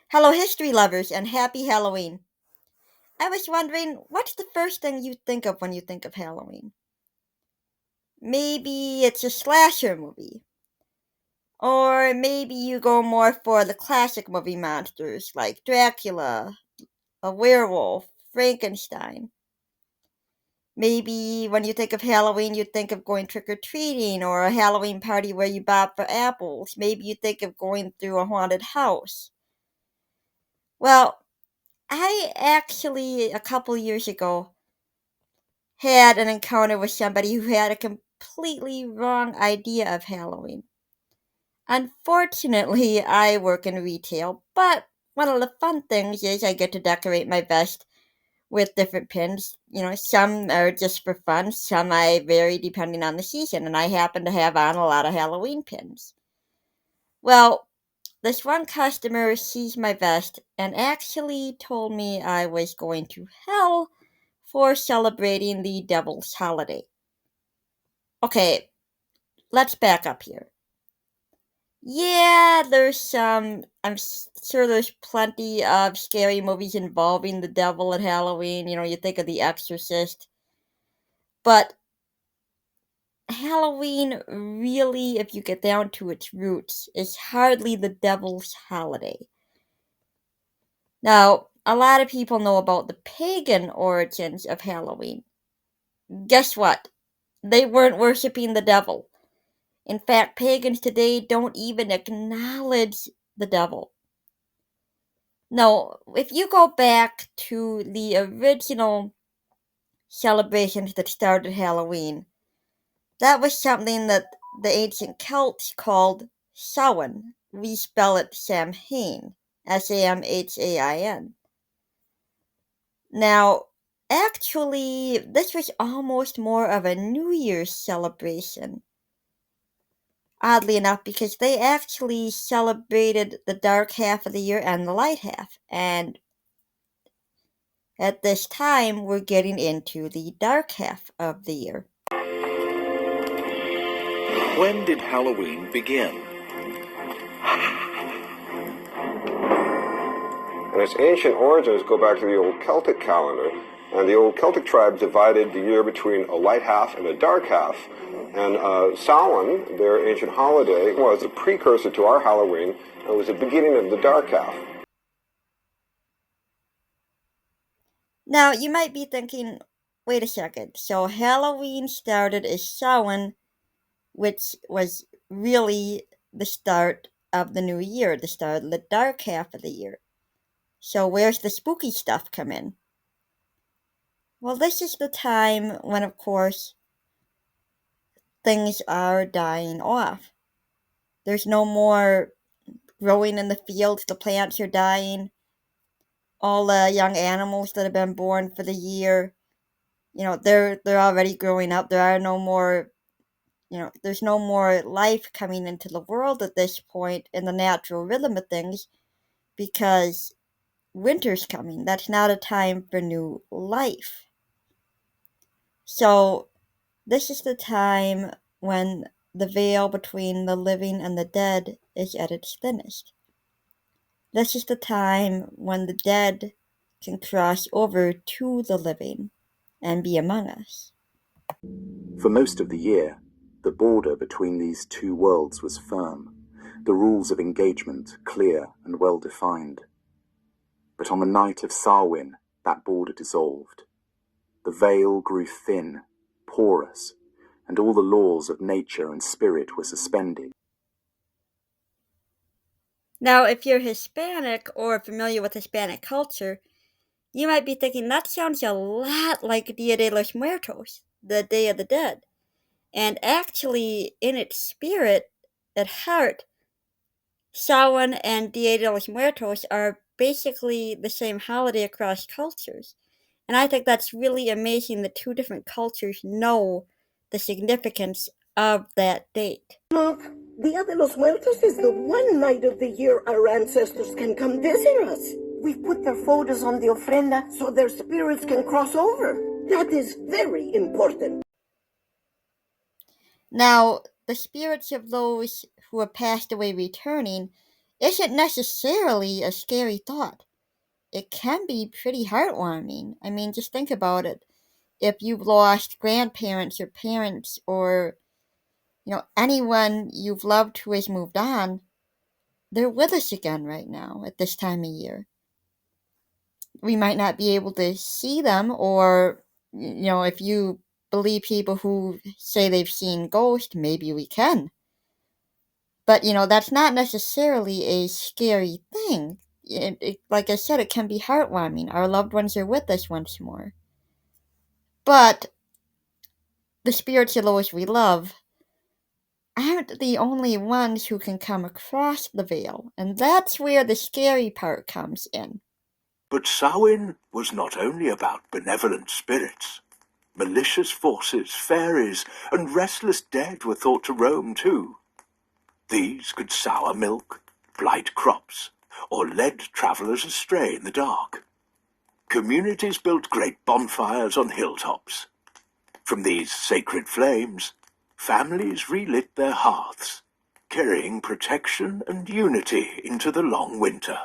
Hello, history lovers, and happy Halloween. I was wondering, what's the first thing you think of when you think of Halloween? Maybe it's a slasher movie. Or maybe you go more for the classic movie monsters like Dracula, a werewolf, Frankenstein. Maybe when you think of Halloween, you think of going trick or treating or a Halloween party where you bob for apples. Maybe you think of going through a haunted house. Well, I actually, a couple years ago, had an encounter with somebody who had a completely wrong idea of Halloween. Unfortunately, I work in retail, but one of the fun things is I get to decorate my vest with different pins. Some are just for fun, some I vary depending on the season, and I happen to have on a lot of Halloween pins. Well, this one customer sees my vest and actually told me I was going to hell for celebrating the devil's holiday. Okay, let's back up here. Yeah, sure there's plenty of scary movies involving the devil at Halloween. You think of The Exorcist. But Halloween, really, if you get down to its roots, is hardly the devil's holiday. Now, a lot of people know about the pagan origins of Halloween. Guess what? They weren't worshiping the devil. In fact, pagans today don't even acknowledge the devil. No, if you go back to the original celebrations that started Halloween, that was something that the ancient Celts called Samhain. We spell it Samhain, Samhain. Now, actually, this was almost more of a New Year's celebration. Oddly enough, because they actually celebrated the dark half of the year and the light half. And at this time, we're getting into the dark half of the year. When did Halloween begin? And its ancient origins go back to the old Celtic calendar. And the old Celtic tribes divided the year between a light half and a dark half. And Samhain, their ancient holiday, was a precursor to our Halloween. It was the beginning of the dark half. Now, you might be thinking, wait a second, so Halloween started as Samhain, which was really the start of the new year, the start of the dark half of the year. So where's the spooky stuff come in? Well, this is the time when, of course, things are dying off. There's no more growing in the fields, the plants are dying. All the young animals that have been born for the year, they're already growing up. There are no more, there's no more life coming into the world at this point in the natural rhythm of things because winter's coming. That's not a time for new life. So, this is the time when the veil between the living and the dead is at its thinnest. This is the time when the dead can cross over to the living and be among us. For most of the year, the border between these two worlds was firm, the rules of engagement clear and well defined. But on the night of Samhain, that border dissolved. The veil grew thin, porous, and all the laws of nature and spirit were suspended. Now, if you're Hispanic or familiar with Hispanic culture, you might be thinking that sounds a lot like Dia de los Muertos, the Day of the Dead. And actually, in its spirit, at heart, Samhain and Dia de los Muertos are basically the same holiday across cultures. And I think that's really amazing that two different cultures know the significance of that date. Look, Dia de los Muertos is the one night of the year our ancestors can come visit us. We've put their photos on the ofrenda so their spirits can cross over. That is very important. Now, the spirits of those who have passed away returning isn't necessarily a scary thought. It can be pretty heartwarming. I mean, just think about it. If you've lost grandparents or parents or, anyone you've loved who has moved on, they're with us again right now at this time of year. We might not be able to see them, or, if you believe people who say they've seen ghosts, maybe we can. But, that's not necessarily a scary thing. Like I said, it can be heartwarming. Our loved ones are with us once more. But the spirits of those we love aren't the only ones who can come across the veil, and that's where the scary part comes in. But Samhain was not only about benevolent spirits. Malicious forces, fairies, and restless dead were thought to roam too. These could sour milk, blight crops, or lead travellers astray in the dark. Communities built great bonfires on hilltops. From these sacred flames, families relit their hearths, carrying protection and unity into the long winter.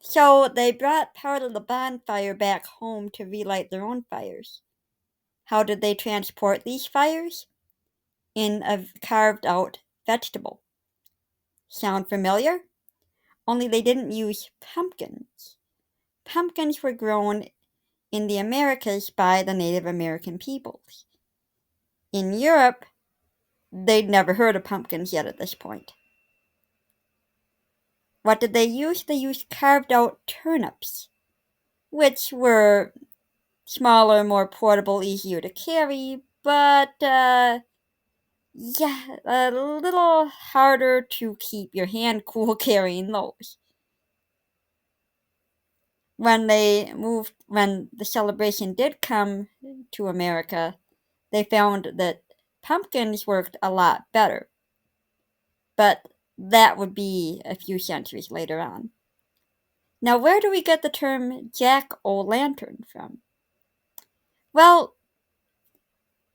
So they brought part of the bonfire back home to relight their own fires. How did they transport these fires? In a carved out vegetable. Sound familiar? Only they didn't use pumpkins. Pumpkins were grown in the Americas by the Native American peoples. In Europe, they'd never heard of pumpkins yet at this point. What did they use? They used carved out turnips, which were smaller, more portable, easier to carry, but, a little harder to keep your hand cool carrying those. When the celebration did come to America, they found that pumpkins worked a lot better. But that would be a few centuries later on. Now, where do we get the term jack-o'-lantern from? Well,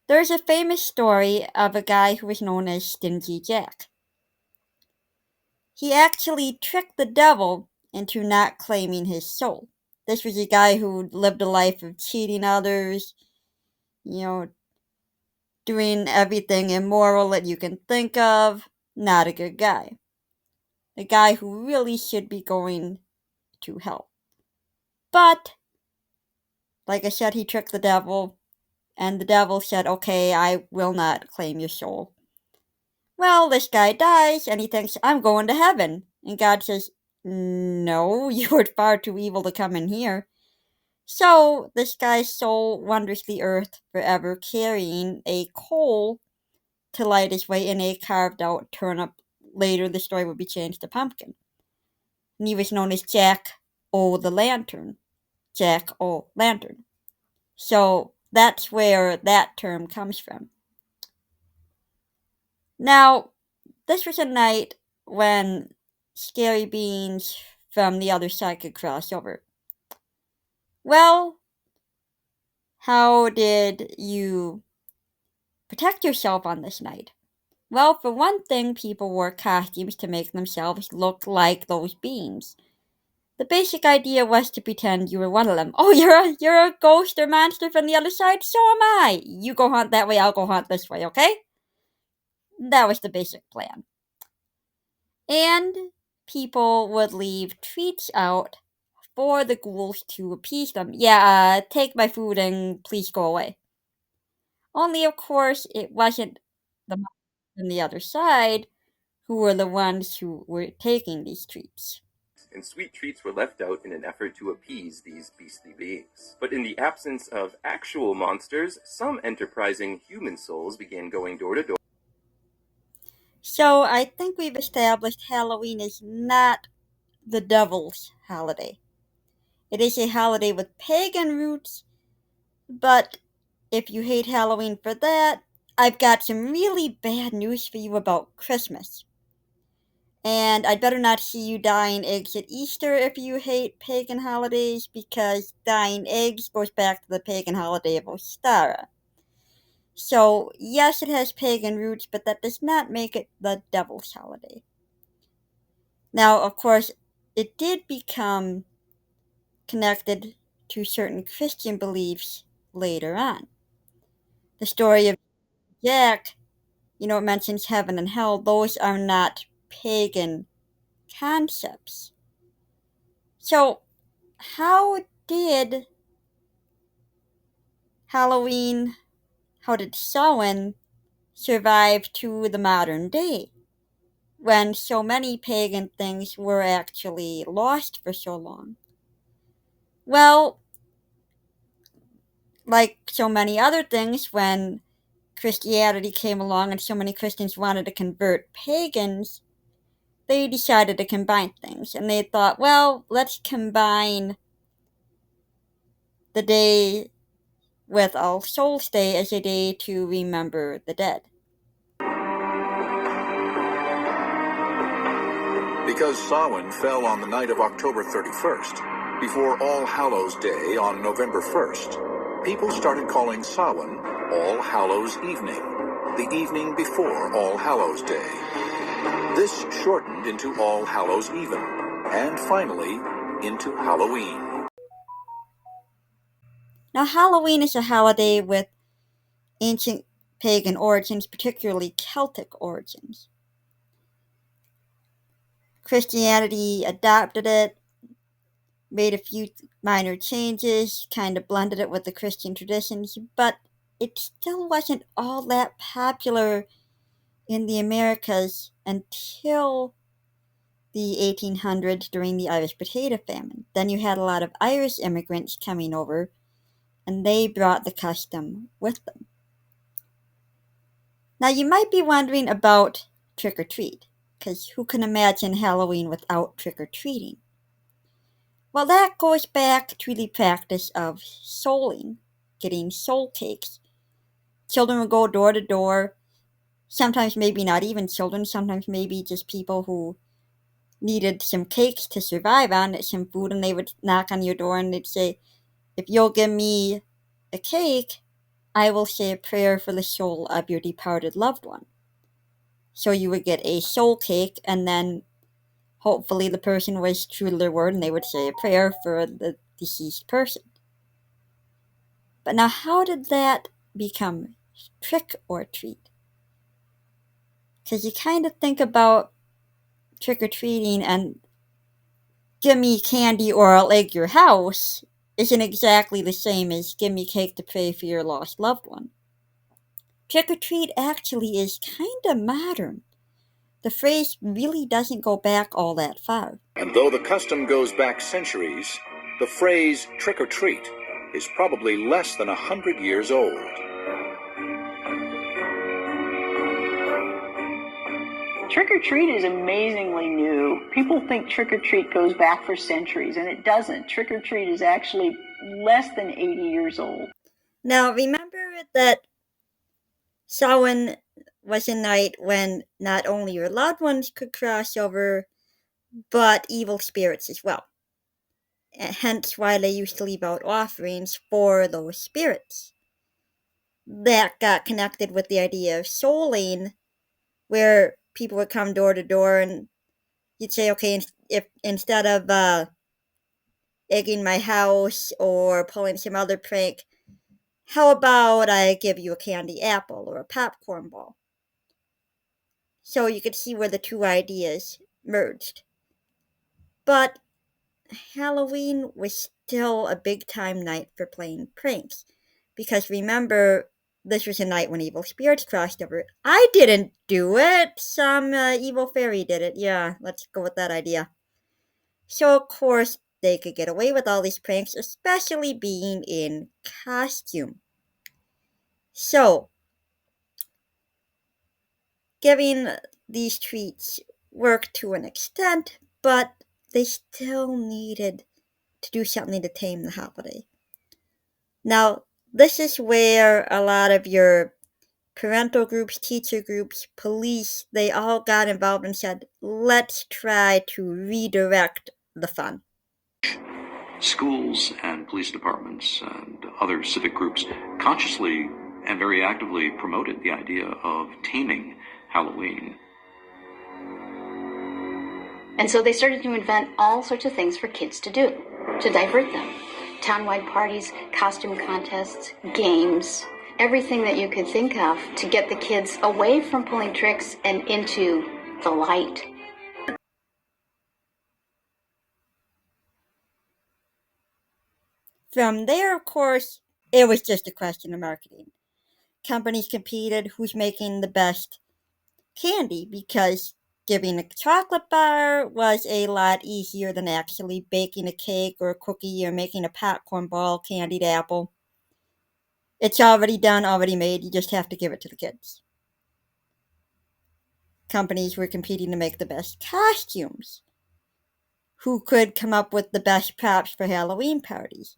there's a famous story of a guy who was known as Stingy Jack. He actually tricked the devil into not claiming his soul. This was a guy who lived a life of cheating others, doing everything immoral that you can think of. Not a good guy. A guy who really should be going to hell. But, like I said, he tricked the devil, and the devil said, okay, I will not claim your soul. Well, this guy dies, and he thinks, I'm going to heaven. And God says, no, you are far too evil to come in here. So, this guy's soul wanders the earth forever, carrying a coal to light his way in a carved out turnip. Later, the story would be changed to pumpkin. And he was known as Jack O' Jack O' So, that's where that term comes from. Now, this was a night when scary beings from the other side could cross over. Well, how did you protect yourself on this night? Well, for one thing, people wore costumes to make themselves look like those beings. The basic idea was to pretend you were one of them. Oh, you're a ghost or monster from the other side? So am I. You go hunt that way, I'll go hunt this way, okay? That was the basic plan. And people would leave treats out for the ghouls to appease them. Yeah, take my food and please go away. Only, of course, it wasn't the monsters from the other side who were the ones who were taking these treats. And sweet treats were left out in an effort to appease these beastly beings. But in the absence of actual monsters, some enterprising human souls began going door to door. So I think we've established Halloween is not the devil's holiday. It is a holiday with pagan roots, but if you hate Halloween for that, I've got some really bad news for you about Christmas. And I'd better not see you dyeing eggs at Easter if you hate pagan holidays, because dyeing eggs goes back to the pagan holiday of Ostara. So, yes, it has pagan roots, but that does not make it the devil's holiday. Now, of course, it did become connected to certain Christian beliefs later on. The story of Jack, it mentions heaven and hell. Those are not pagan concepts. So, how did Halloween, how did Samhain survive to the modern day when so many pagan things were actually lost for so long? Well, like so many other things, when Christianity came along and so many Christians wanted to convert pagans, they decided to combine things. And they thought, well, let's combine the day with All Souls Day as a day to remember the dead. Because Samhain fell on the night of October 31st, before All Hallows Day on November 1st, people started calling Samhain All Hallows Evening, the evening before All Hallows Day. This shortened into All Hallows Even, and finally into Halloween. Now, Halloween is a holiday with ancient pagan origins, particularly Celtic origins. Christianity adopted it, made a few minor changes, kind of blended it with the Christian traditions, but it still wasn't all that popular in the Americas until the 1800s during the Irish potato famine. Then you had a lot of Irish immigrants coming over, and they brought the custom with them. Now, you might be wondering about trick-or-treat, because who can imagine Halloween without trick-or-treating? Well, that goes back to the practice of souling, getting soul cakes. Children would go door to door, sometimes maybe not even children, sometimes maybe just people who needed some cakes to survive on, some food, and they would knock on your door and they'd say, if you'll give me a cake, I will say a prayer for the soul of your departed loved one. So you would get a soul cake, and then hopefully the person was true to their word and they would say a prayer for the deceased person. But now, how did that become trick or treat? Because you kind of think about trick-or-treating and give me candy or I'll egg your house isn't exactly the same as give me cake to pray for your lost loved one. Trick-or-treat actually is kind of modern. The phrase really doesn't go back all that far. And though the custom goes back centuries, the phrase trick-or-treat is probably less than 100 years old. Trick-or-treat is amazingly new. People think trick-or-treat goes back for centuries, and it doesn't. Trick-or-treat is actually less than 80 years old. Now, remember that Samhain was a night when not only your loved ones could cross over, but evil spirits as well. And hence why they used to leave out offerings for those spirits. That got connected with the idea of souling, where people would come door to door and you'd say, okay, if instead of egging my house or pulling some other prank, how about I give you a candy apple or a popcorn ball? So you could see where the two ideas merged. But Halloween was still a big time night for playing pranks. Because remember, this was a night when evil spirits crossed over. I didn't do it. Some evil fairy did it. Yeah, let's go with that idea. So, of course, they could get away with all these pranks, especially being in costume. So, giving these treats worked to an extent, but they still needed to do something to tame the holiday. Now, this is where a lot of your parental groups, teacher groups, police, they all got involved and said, let's try to redirect the fun. Schools and police departments and other civic groups consciously and very actively promoted the idea of taming Halloween. And so they started to invent all sorts of things for kids to do, to divert them. Town-wide parties, costume contests, games, everything that you could think of to get the kids away from pulling tricks and into the light. From there, of course, it was just a question of marketing. Companies competed who's making the best candy because giving a chocolate bar was a lot easier than actually baking a cake or a cookie or making a popcorn ball, candied apple. It's already done, already made, you just have to give it to the kids. Companies were competing to make the best costumes. Who could come up with the best props for Halloween parties?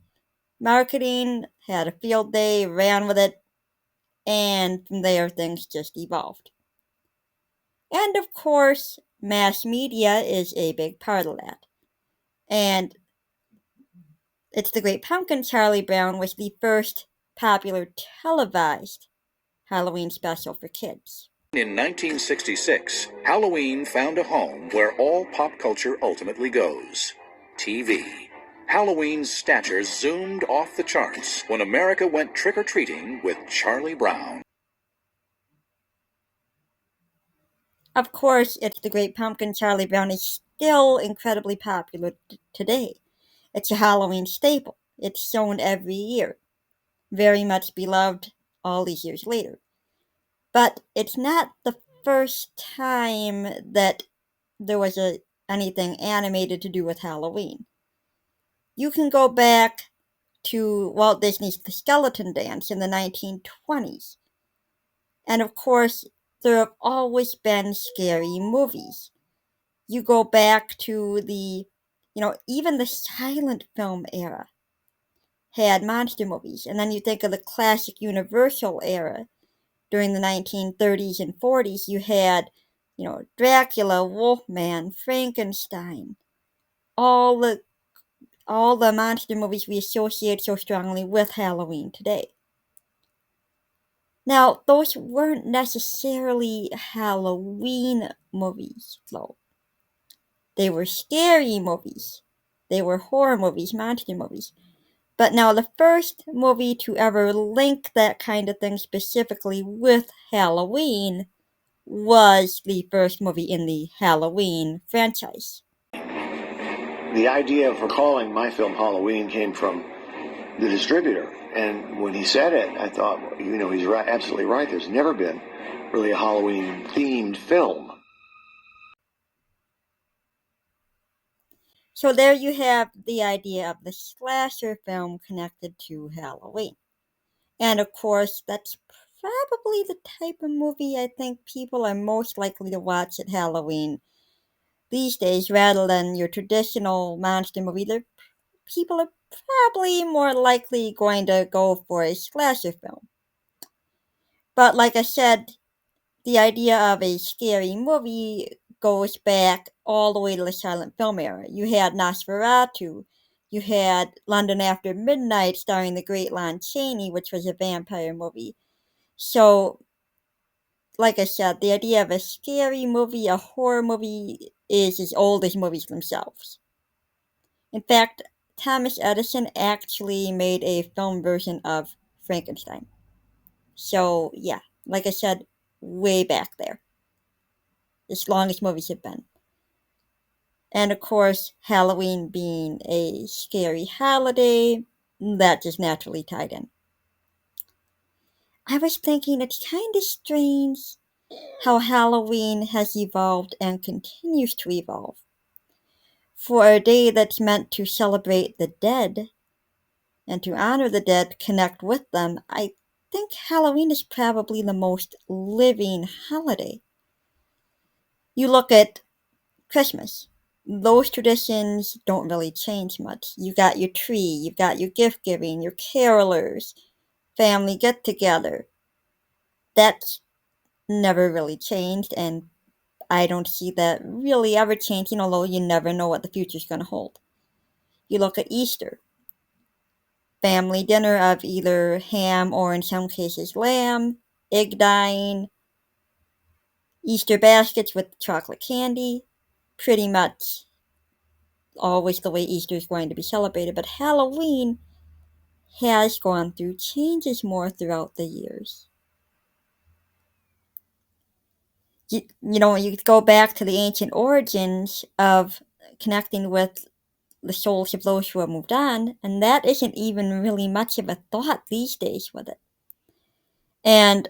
Marketing had a field day, ran with it, and from there things just evolved. And of course, mass media is a big part of that. And It's the Great Pumpkin. Charlie Brown was the first popular televised Halloween special for kids. In 1966, Halloween found a home where all pop culture ultimately goes: TV. Halloween's stature zoomed off the charts when America went trick-or-treating with Charlie Brown. Of course, It's the Great Pumpkin. Charlie Brown is still incredibly popular today. It's a Halloween staple. It's shown every year. Very much beloved all these years later. But it's not the first time that there was anything animated to do with Halloween. You can go back to Walt Disney's The Skeleton Dance in the 1920s. And of course, there have always been scary movies. You go back to even the silent film era had monster movies. And then you think of the classic Universal era. During the 1930s and 40s, you had, Dracula, Wolfman, Frankenstein, all the monster movies we associate so strongly with Halloween today. Now, those weren't necessarily Halloween movies, though. They were scary movies. They were horror movies, monster movies. But now, the first movie to ever link that kind of thing specifically with Halloween was the first movie in the Halloween franchise. The idea for calling my film Halloween came from the distributor. And when he said it, I thought, he's right, absolutely right. There's never been really a Halloween-themed film. So there you have the idea of the slasher film connected to Halloween. And of course, that's probably the type of movie I think people are most likely to watch at Halloween these days, rather than your traditional monster movie. People are probably more likely going to go for a slasher film. But like I said, the idea of a scary movie goes back all the way to the silent film era. You had Nosferatu. You had London After Midnight starring the great Lon Chaney, which was a vampire movie. So, like I said, the idea of a scary movie, a horror movie, is as old as movies themselves. In fact, Thomas Edison actually made a film version of Frankenstein. So, yeah, like I said, way back there. As long as movies have been. And of course, Halloween being a scary holiday, that just naturally tied in. I was thinking it's kind of strange how Halloween has evolved and continues to evolve. For a day that's meant to celebrate the dead and to honor the dead, connect with them, I think Halloween is probably the most living holiday. You look at Christmas. Those traditions don't really change much. You got your tree, you've got your gift giving, your carolers, family get together. That's never really changed, and I don't see that really ever changing, although you never know what the future's going to hold. You look at Easter. Family dinner of either ham or in some cases lamb, egg dyeing, Easter baskets with chocolate candy, pretty much always the way Easter is going to be celebrated, but Halloween has gone through changes more throughout the years. You know, you go back to the ancient origins of connecting with the souls of those who have moved on, and that isn't even really much of a thought these days with it. And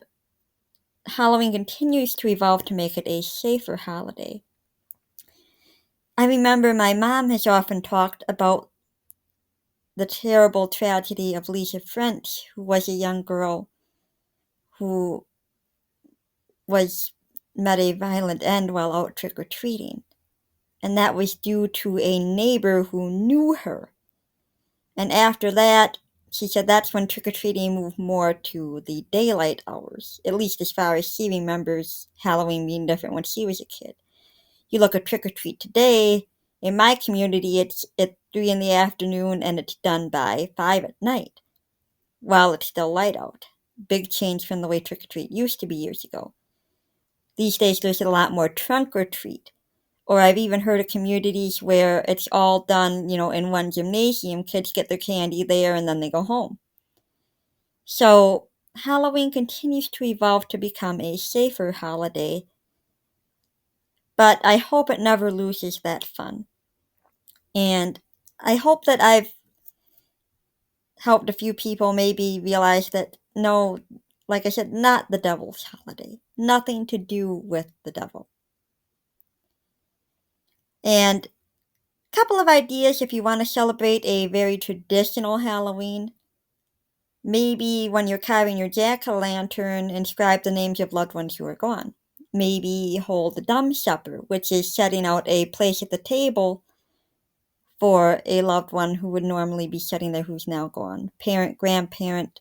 Halloween continues to evolve to make it a safer holiday. I remember my mom has often talked about the terrible tragedy of Lisa French, who was a young girl who met a violent end while out trick-or-treating. And that was due to a neighbor who knew her. And after that, she said that's when trick-or-treating moved more to the daylight hours, at least as far as she remembers Halloween being different when she was a kid. You look at trick-or-treat today, in my community, it's at 3 in the afternoon and it's done by 5 at night, while it's still light out. Big change from the way trick-or-treat used to be years ago. These days, there's a lot more trunk-or-treat. Or I've even heard of communities where it's all done, in one gymnasium. Kids get their candy there and then they go home. So Halloween continues to evolve to become a safer holiday, but I hope it never loses that fun. And I hope that I've helped a few people maybe realize that, no, like I said, not the devil's holiday. Nothing to do with the devil. And a couple of ideas if you want to celebrate a very traditional Halloween. Maybe when you're carving your jack-o'-lantern, inscribe the names of loved ones who are gone. Maybe hold a dumb supper, which is setting out a place at the table for a loved one who would normally be sitting there who's now gone. Parent, grandparent,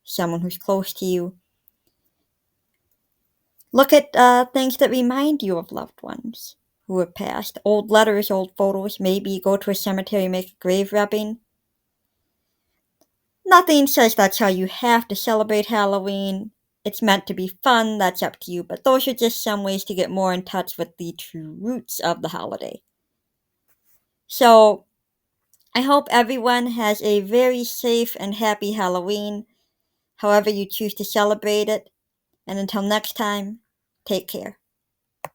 someone who's close to you. Look at things that remind you of loved ones who have passed. Old letters, old photos. Maybe go to a cemetery and make a grave rubbing. Nothing says that's how you have to celebrate Halloween. It's meant to be fun, that's up to you, but those are just some ways to get more in touch with the true roots of the holiday. So, I hope everyone has a very safe and happy Halloween, however you choose to celebrate it. And until next time, take care.